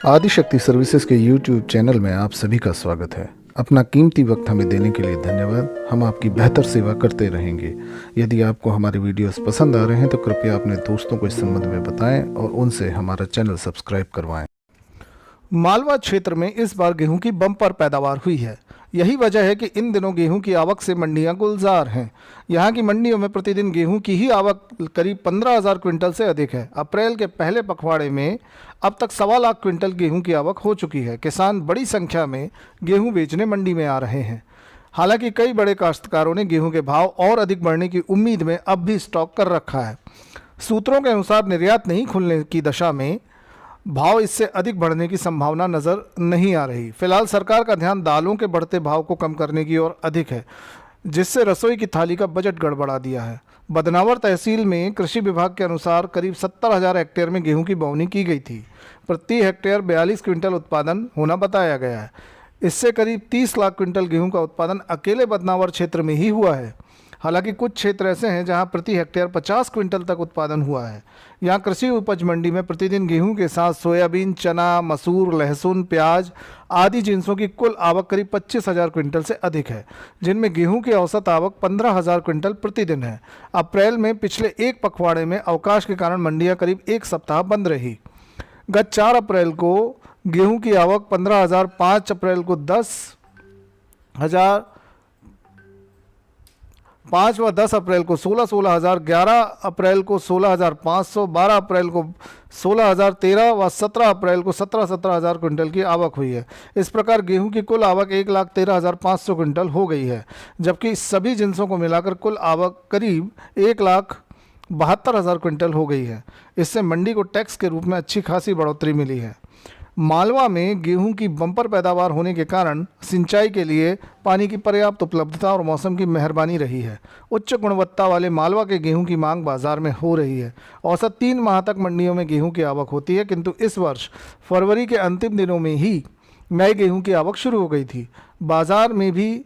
Adishakti services के YouTube channel में आप सभी का स्वागत है। अपना कीमती वक्त हमें देने के लिए धन्यवाद। हम आपकी बेहतर सेवा करते रहेंगे। यदि आपको हमारे वीडियोस पसंद आ रहे हैं तो कृपया अपने दोस्तों को इस संबंध में बताएं और उनसे हमारा चैनल सब्सक्राइब करवाएं। मालवा क्षेत्र में इस बार गेहूं की बम्पर पैदावार हुई है। यही वजह है कि इन दिनों गेहूं की आवक से मंडियां गुलजार हैं। यहां की मंडियों में प्रतिदिन गेहूं की ही आवक करीब 15,000 क्विंटल से अधिक है। अप्रैल के पहले पखवाड़े में अब तक 1.25 लाख क्विंटल गेहूं की आवक हो चुकी है। किसान बड़ी संख्या में गेहूं बेचने मंडी में आ रहे हैं। हालांकि कई बड़े काश्तकारों ने गेहूं के भाव और अधिक बढ़ने की उम्मीद में अब भी स्टॉक कर रखा है। सूत्रों के अनुसार निर्यात नहीं खुलने की दशा में भाव इससे अधिक बढ़ने की संभावना नज़र नहीं आ रही। फिलहाल सरकार का ध्यान दालों के बढ़ते भाव को कम करने की ओर अधिक है, जिससे रसोई की थाली का बजट गड़बड़ा दिया है। बदनावर तहसील में कृषि विभाग के अनुसार करीब 70,000 हेक्टेयर में गेहूं की बोवनी की गई थी। प्रति हेक्टेयर 42 क्विंटल उत्पादन होना बताया गया है। इससे करीब 30 लाख क्विंटल गेहूं का उत्पादन अकेले बदनावर क्षेत्र में ही हुआ है। हालांकि कुछ क्षेत्र ऐसे हैं जहां प्रति हेक्टेयर 50 क्विंटल तक उत्पादन हुआ है। यहां कृषि उपज मंडी में प्रतिदिन गेहूं के साथ सोयाबीन, चना, मसूर, लहसुन, प्याज आदि जिनसों की कुल आवक करीब 25,000 क्विंटल से अधिक है, जिनमें गेहूं की औसत आवक 15,000 क्विंटल प्रतिदिन है। अप्रैल में पिछले एक पखवाड़े में अवकाश के कारण मंडियाँ करीब एक सप्ताह बंद रही। गत 4 अप्रैल को गेहूँ की आवक 15,000, 5 अप्रैल को 10,000, 5 व 10 अप्रैल को 16,000, 11 अप्रैल को 16,500, 12 अप्रैल को 16,000, 13 व 17 अप्रैल को 17,000 क्विंटल की आवक हुई है। इस प्रकार गेहूं की कुल आवक 1,13,500 क्विंटल हो गई है, जबकि सभी जिनसों को मिलाकर कुल आवक करीब 1,72,000 क्विंटल हो गई है। इससे मंडी को टैक्स के रूप में अच्छी खासी बढ़ोतरी मिली है। मालवा में गेहूं की बम्पर पैदावार होने के कारण सिंचाई के लिए पानी की पर्याप्त उपलब्धता और मौसम की मेहरबानी रही है। उच्च गुणवत्ता वाले मालवा के गेहूं की मांग बाजार में हो रही है। औसत 3 माह तक मंडियों में गेहूं की आवक होती है, किंतु इस वर्ष फरवरी के अंतिम दिनों में ही नए गेहूं की आवक शुरू हो गई थी। बाजार में भी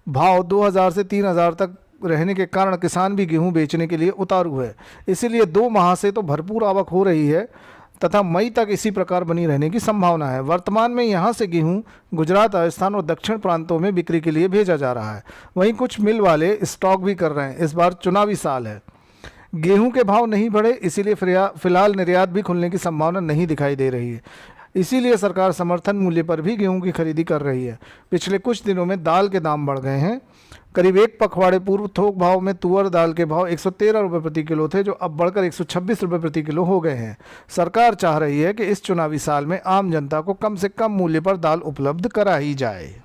भाव 2,000 से 3,000 तक रहने के कारण किसान भी गेहूँ बेचने के लिए उतारू है। इसीलिए 2 माह से तो भरपूर आवक हो रही है तथा मई तक इसी प्रकार बनी रहने की संभावना है। वर्तमान में यहां से गेहूं गुजरात, राजस्थान और दक्षिण प्रांतों में बिक्री के लिए भेजा जा रहा है। वहीं कुछ मिल वाले स्टॉक भी कर रहे हैं। इस बार चुनावी साल है, गेहूं के भाव नहीं बढ़े, इसीलिए फिलहाल निर्यात भी खुलने की संभावना नहीं दिखाई दे रही है। इसीलिए सरकार समर्थन मूल्य पर भी गेहूं की खरीदी कर रही है। पिछले कुछ दिनों में दाल के दाम बढ़ गए हैं। करीब एक पखवाड़े पूर्व थोक भाव में तुअर दाल के भाव 113 रुपये प्रति किलो थे, जो अब बढ़कर 126 रुपये प्रति किलो हो गए हैं। सरकार चाह रही है कि इस चुनावी साल में आम जनता को कम से कम मूल्य पर दाल उपलब्ध कराई जाए।